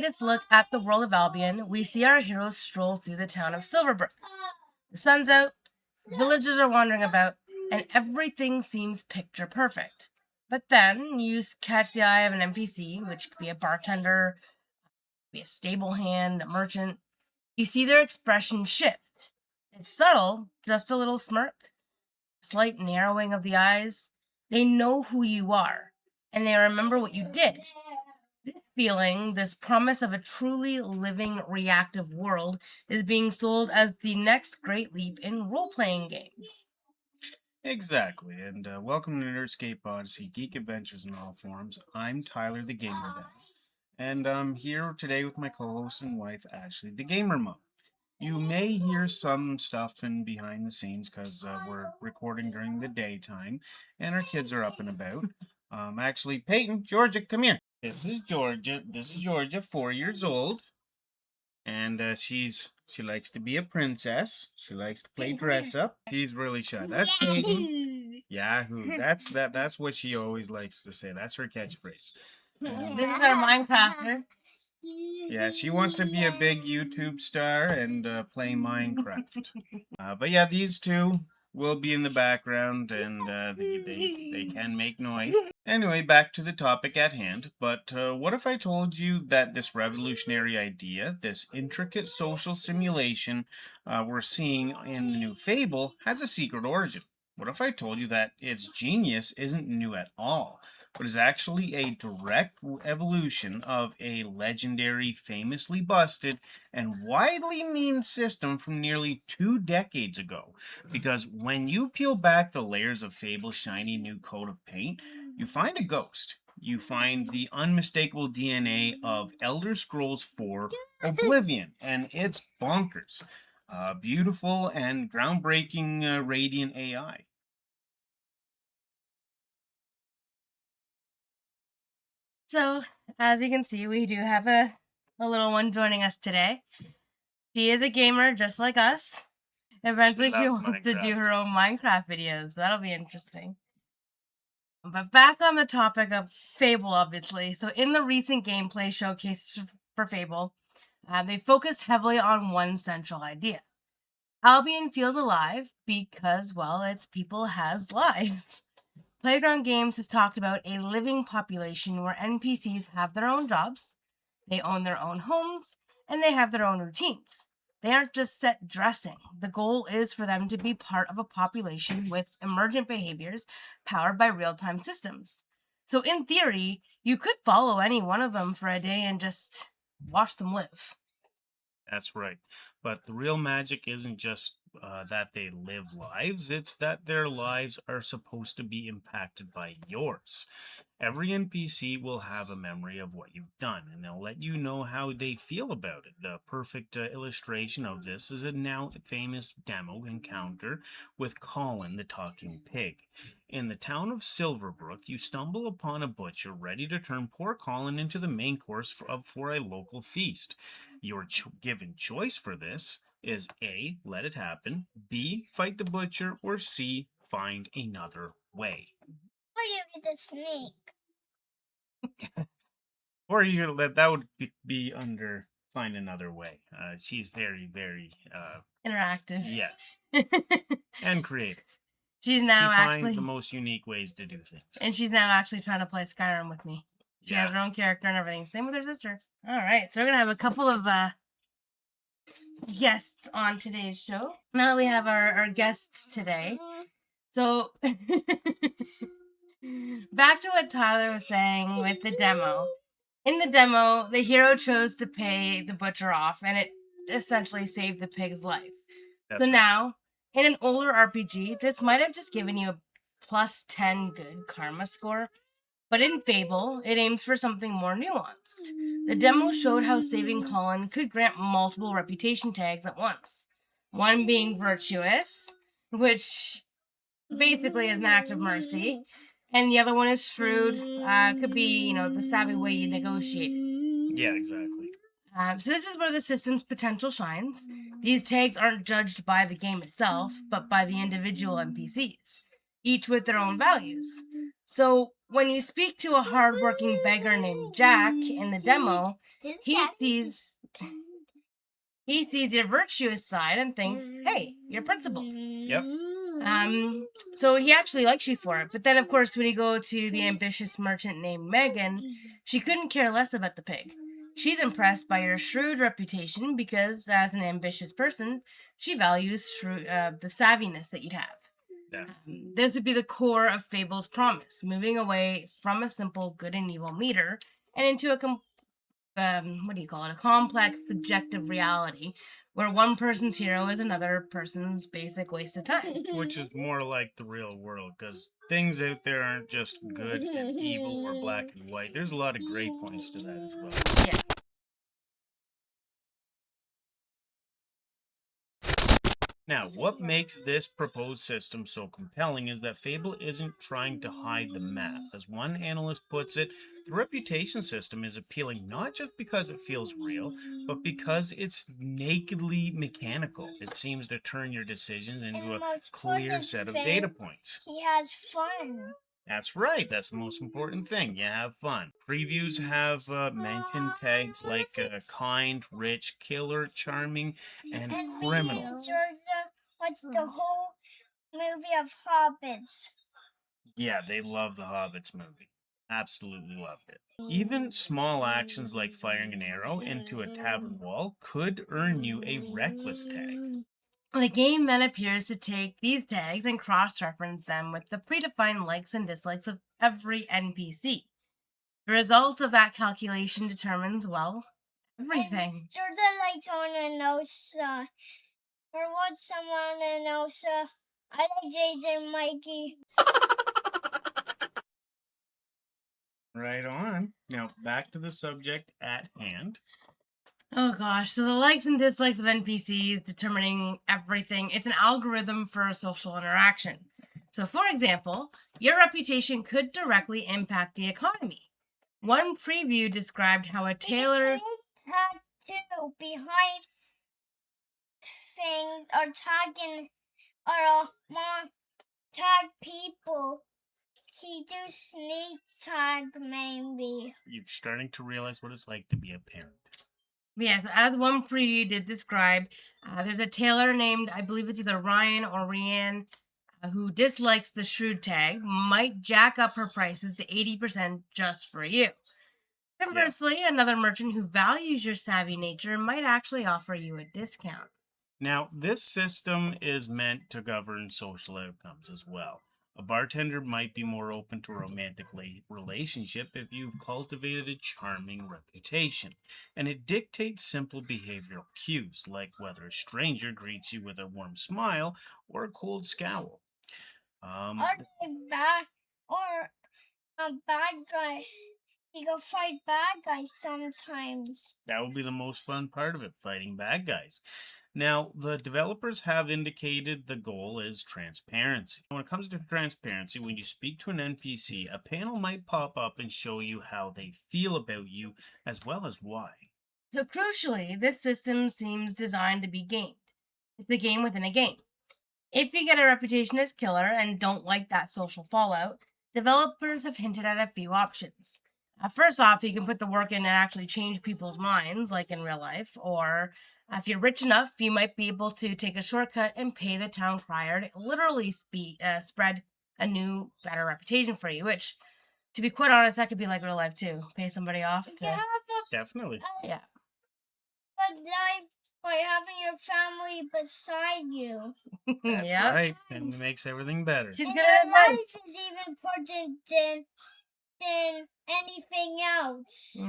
latest look at the world of Albion, we see our heroes stroll through the town of Silverbrook. The sun's out, villagers are wandering about, and everything seems picture perfect. But then you catch the eye of an NPC, which could be a bartender, be a stable hand, a merchant. You see their expression shift. It's subtle, just a little smirk, slight narrowing of the eyes. They know who you are, and they remember what you did. This feeling, this promise of a truly living, reactive world, is being sold as the next great leap in role-playing games. Exactly, and welcome to Nerdscape Odyssey, Geek Adventures in all forms. I'm Tyler the Gamer Dad, and I'm here today with my co-host and wife, Ashley the Gamer Mom. You may hear some stuff in behind the scenes because we're recording during the daytime, and our kids are up and about. Actually, Peyton, Georgia, come here. This is Georgia. 4 years old. And she likes to be a princess. She likes to play dress up. She's really shy. That's Peyton. Yahoo. That's what she always likes to say. That's her catchphrase. This is our Minecrafter. Yeah, she wants to be a big YouTube star and play Minecraft. But yeah, these two will be in the background, and they can make noise. Anyway, back to the topic at hand. But what if I told you that this revolutionary idea, this intricate social simulation we're seeing in the new Fable, has a secret origin? What if I told you that its genius isn't new at all, but is actually a direct evolution of a legendary, famously busted, and widely memed system from nearly 2 decades ago? Because when you peel back the layers of Fable's shiny new coat of paint, you find a ghost. You find the unmistakable DNA of Elder Scrolls 4 Oblivion, and it's bonkers. Beautiful and groundbreaking Radiant AI. So, as you can see, we do have a little one joining us today. She is a gamer just like us. Eventually, she wants to do her own Minecraft videos. So that'll be interesting. But back on the topic of Fable, obviously. So in the recent gameplay showcase for Fable, they focused heavily on one central idea. Albion feels alive because, well, its people has lives. Playground Games has talked about a living population where NPCs have their own jobs, they own their own homes, and they have their own routines. They aren't just set dressing. The goal is for them to be part of a population with emergent behaviors powered by real-time systems. So in theory, you could follow any one of them for a day and just watch them live. That's right. But the real magic isn't just that they live lives, it's that their lives are supposed to be impacted by yours. Every NPC will have a memory of what you've done, and they'll let you know how they feel about it. The perfect illustration of this is a now famous demo encounter with Colin the talking pig. In the town of Silverbrook, you stumble upon a butcher ready to turn poor Colin into the main course for a local feast. Your given choice for this is A, let it happen, B, fight the butcher, or C, find another way. Or you get a snake. Or you that would be under find another way. She's very, very interactive. Yes. And creative. She finds the most unique ways to do things. And she's now actually trying to play Skyrim with me. She has her own character and everything. Same with her sister. Alright, so we're going to have a couple of guests on today's show. Now that we have our guests today. So, back to what Tyler was saying with the demo. In the demo, the hero chose to pay the butcher off, and it essentially saved the pig's life. So now, in an older RPG, this might have just given you a plus 10 good karma score, but in Fable, it aims for something more nuanced. The demo showed how saving Colin could grant multiple reputation tags at once. One being virtuous, which basically is an act of mercy, and the other one is shrewd, could be, the savvy way you negotiate. Yeah, exactly. So this is where the system's potential shines. These tags aren't judged by the game itself, but by the individual NPCs, each with their own values. So when you speak to a hardworking beggar named Jack in the demo, he sees your virtuous side and thinks, hey, you're principled. Yep. So he actually likes you for it. But then, of course, when you go to the ambitious merchant named Megan, she couldn't care less about the pig. She's impressed by your shrewd reputation because, as an ambitious person, she values the savviness that you'd have. Yeah. This would be the core of Fable's promise, moving away from a simple good and evil meter and into a complex subjective reality where one person's hero is another person's basic waste of time. Which is more like the real world, because things out there aren't just good and evil or black and white. There's a lot of gray points to that as well. Yeah. Now, what makes this proposed system so compelling is that Fable isn't trying to hide the math. As one analyst puts it, the reputation system is appealing not just because it feels real, but because it's nakedly mechanical. It seems to turn your decisions into a clear set of data points. He has fun. That's right, that's the most important thing. You have fun. Previews have mentioned tags like kind, rich, killer, charming, and criminal. Georgia, what's the whole movie of Hobbits? Yeah, they love the Hobbits movie. Absolutely loved it. Even small actions like firing an arrow into a tavern wall could earn you a reckless tag. The game then appears to take these tags and cross-reference them with the predefined likes and dislikes of every NPC. The result of that calculation determines, well, everything. Georgia likes on a Nosa. Or what someone a Nosa. I like JJ and Mikey. Right on. Now, back to the subject at hand. Oh gosh, so the likes and dislikes of NPCs determining everything. It's an algorithm for a social interaction. So for example, your reputation could directly impact the economy. One preview described how a tailor... tattoo behind things or tagging or more tag people. He do sneak tag maybe. You're starting to realize what it's like to be a parent. Yes, as one preview did describe, there's a tailor named, I believe it's either Ryan or Rianne, who dislikes the shrewd tag, might jack up her prices to 80% just for you. Conversely, another merchant who values your savvy nature might actually offer you a discount. Now, this system is meant to govern social outcomes as well. A bartender might be more open to a romantic relationship if you've cultivated a charming reputation, and it dictates simple behavioral cues, like whether a stranger greets you with a warm smile or a cold scowl. Or a bad guy. You go fight bad guys sometimes. That will be the most fun part of it, fighting bad guys. Now, the developers have indicated the goal is transparency. When it comes to transparency, when you speak to an NPC, a panel might pop up and show you how they feel about you, as well as why. So crucially, this system seems designed to be gamed. It's the game within a game. If you get a reputation as killer and don't like that social fallout, developers have hinted at a few options. First off, you can put the work in and actually change people's minds, like in real life, or if you're rich enough, you might be able to take a shortcut and pay the town crier to literally spread a new, better reputation for you, which, to be quite honest, that could be like real life too. Pay somebody off to... You have Definitely. Yeah. good life by having your family beside you. That's Yep. right, and it makes everything better. She's And good your at advice. life is even important than anything else.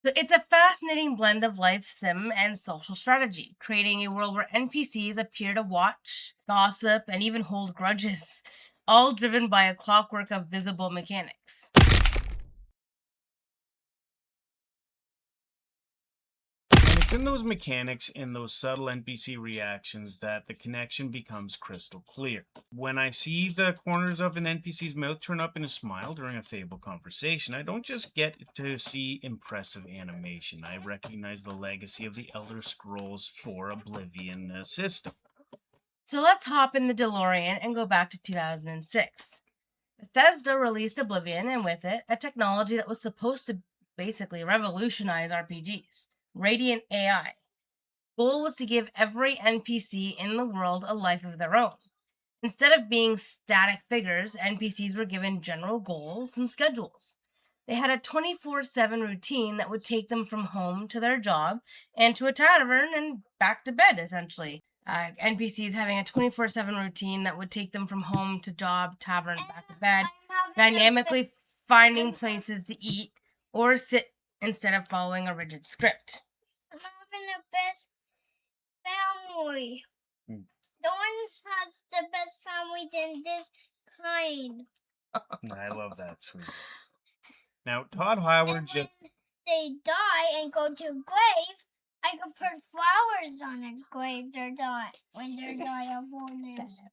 So it's a fascinating blend of life sim and social strategy, creating a world where NPCs appear to watch, gossip, and even hold grudges, all driven by a clockwork of visible mechanics. And it's in those mechanics, in those subtle NPC reactions, that the connection becomes crystal clear. When I see the corners of an NPC's mouth turn up in a smile during a Fable conversation, I don't just get to see impressive animation. I recognize the legacy of the Elder Scrolls 4 Oblivion system. So let's hop in the DeLorean and go back to 2006. Bethesda released Oblivion, and with it, a technology that was supposed to basically revolutionize RPGs, Radiant AI. The goal was to give every NPC in the world a life of their own. Instead of being static figures, NPCs were given general goals and schedules. They had a 24/7 routine that would take them from home to their job and to a tavern and back to bed, essentially. NPCs having a 24/7 routine that would take them from home to job, tavern, back to bed, dynamically finding places to eat or sit instead of following a rigid script. I'm having the best family. The one who has the best family in this kind. I love that, sweet. Now, Todd Howard just... When they die and go to a grave, I could put flowers on a grave when they die of illness.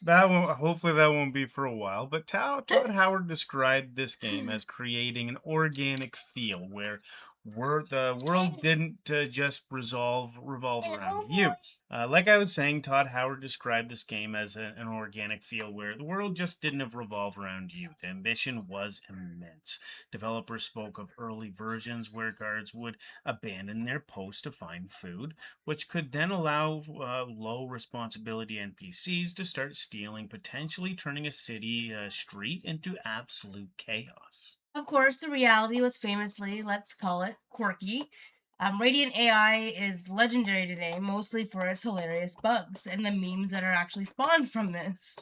That won't, hopefully that won't be for a while, but Todd Howard described this game as creating an organic feel where the world didn't just revolve around you. Like I was saying, Todd Howard described this game as an organic feel where the world just didn't revolve around you. The ambition was immense. Developers spoke of early versions where guards would abandon their post to find food, which could then allow low responsibility NPCs to start stealing, potentially turning a city street into absolute chaos. Of course, the reality was famously, let's call it, quirky. Radiant AI is legendary today, mostly for its hilarious bugs and the memes that are actually spawned from this.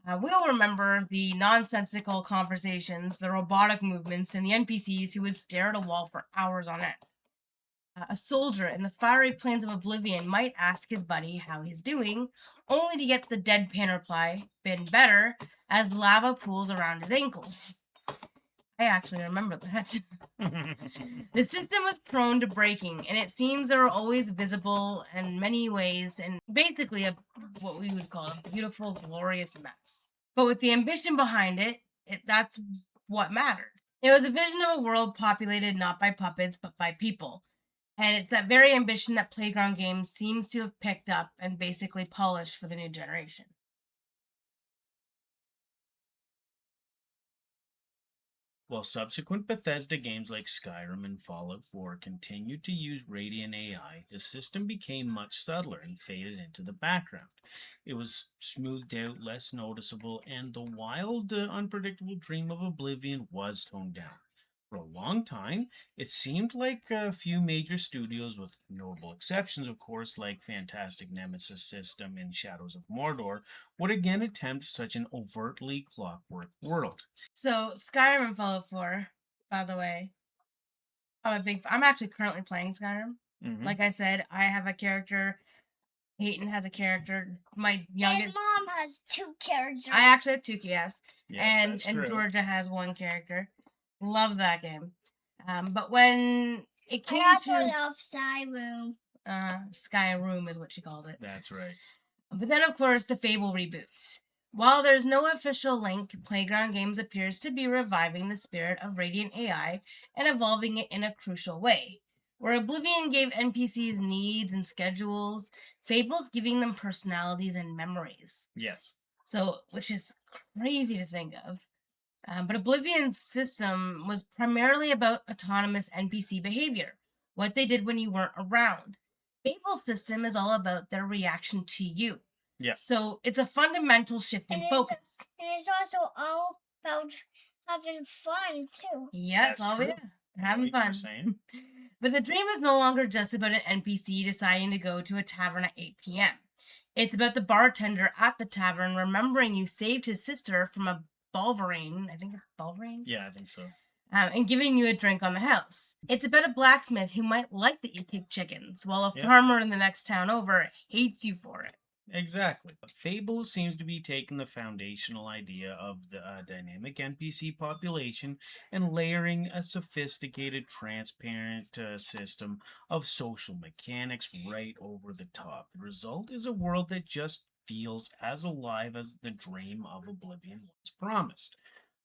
We all remember the nonsensical conversations, the robotic movements, and the NPCs who would stare at a wall for hours on end. A soldier in the fiery plains of Oblivion might ask his buddy how he's doing, only to get the deadpan reply, been better, as lava pools around his ankles. I actually remember that. The system was prone to breaking, and it seems they were always visible in many ways, and basically what we would call a beautiful, glorious mess. But with the ambition behind it, that's what mattered. It was a vision of a world populated not by puppets, but by people. And it's that very ambition that Playground Games seems to have picked up and basically polished for the new generation. While subsequent Bethesda games like Skyrim and Fallout 4 continued to use Radiant AI, the system became much subtler and faded into the background. It was smoothed out, less noticeable, and the wild, unpredictable dream of Oblivion was toned down. For a long time, it seemed like a few major studios, with notable exceptions, of course, like Fantastic Nemesis System and Shadows of Mordor, would again attempt such an overtly clockwork world. So, Skyrim and Fallout 4, by the way, I'm actually currently playing Skyrim. Mm-hmm. Like I said, I have a character. Peyton has a character. My youngest... And Mom has 2 characters. I actually have 2, yes. Yes, and Georgia has 1 character. Love that game. But when it came I to... also love Skyrim. Skyrim is what she called it. That's right. But then, of course, the Fable reboots. While there's no official link, Playground Games appears to be reviving the spirit of Radiant AI and evolving it in a crucial way. Where Oblivion gave NPCs needs and schedules, Fable's giving them personalities and memories. Yes. So, which is crazy to think of. But Oblivion's system was primarily about autonomous NPC behavior, what they did when you weren't around. Fable's system is all about their reaction to you. Yeah. So it's a fundamental shift in focus. And it's also all about having fun, too. Yeah, it's all about having fun. Saying. But the dream is no longer just about an NPC deciding to go to a tavern at 8 p.m. It's about the bartender at the tavern remembering you saved his sister from a Bulverine. I think it's Bulverine? Yeah, I think so. And giving you a drink on the house. It's about a blacksmith who might like that you kick chickens, while a farmer in the next town over hates you for it. Exactly. Fable seems to be taking the foundational idea of the dynamic NPC population and layering a sophisticated, transparent system of social mechanics right over the top. The result is a world that just feels as alive as the dream of Oblivion was promised,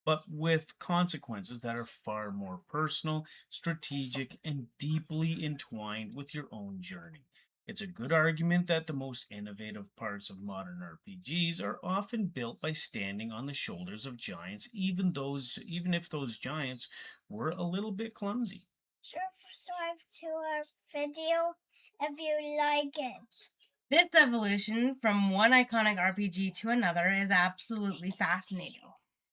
but with consequences that are far more personal, strategic, and deeply entwined with your own journey. It's a good argument that the most innovative parts of modern RPGs are often built by standing on the shoulders of giants, even if those giants were a little bit clumsy. Subscribe to our video if you like it. This evolution from one iconic RPG to another is absolutely fascinating.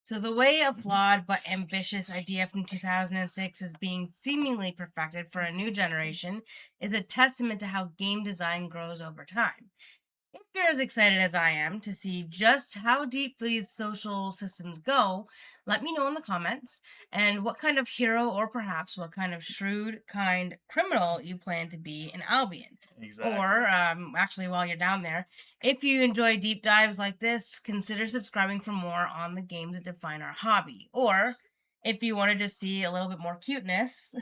So the way a flawed but ambitious idea from 2006 is being seemingly perfected for a new generation is a testament to how game design grows over time. If you're as excited as I am to see just how deep these social systems go, let me know in the comments and what kind of hero or perhaps what kind of shrewd, kind criminal you plan to be in Albion. Exactly. Or, actually, while you're down there, if you enjoy deep dives like this, consider subscribing for more on the games that define our hobby. Or, if you want to just see a little bit more cuteness,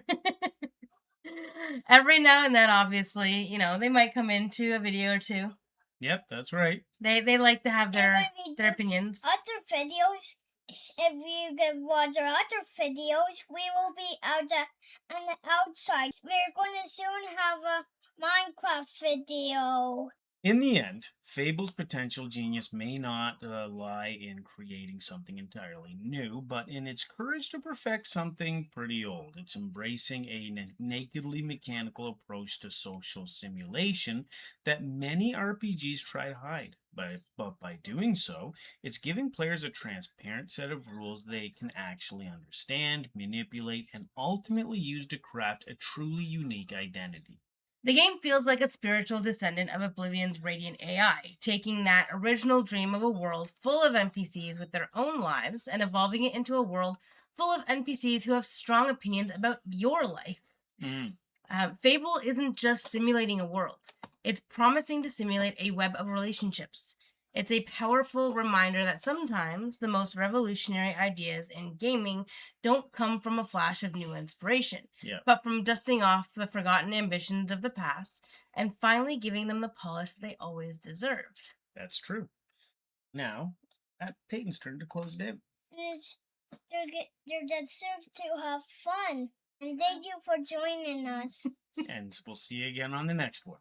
every now and then, obviously, they might come into a video or two. Yep, that's right. They like to have their opinions. Other videos, if you can watch our other videos, we will be on the outside. We're going to soon have a Minecraft video. In the end, Fable's potential genius may not lie in creating something entirely new, but in its courage to perfect something pretty old. It's embracing a nakedly mechanical approach to social simulation that many RPGs try to hide. But by doing so, it's giving players a transparent set of rules they can actually understand, manipulate, and ultimately use to craft a truly unique identity. The game feels like a spiritual descendant of Oblivion's Radiant AI, taking that original dream of a world full of NPCs with their own lives and evolving it into a world full of NPCs who have strong opinions about your life. Fable isn't just simulating a world. It's promising to simulate a web of relationships. It's a powerful reminder that sometimes the most revolutionary ideas in gaming don't come from a flash of new inspiration, but from dusting off the forgotten ambitions of the past and finally giving them the polish that they always deserved. That's true. Now, at Peyton's turn to close it out. They deserve to have fun. And thank you for joining us. And we'll see you again on the next one.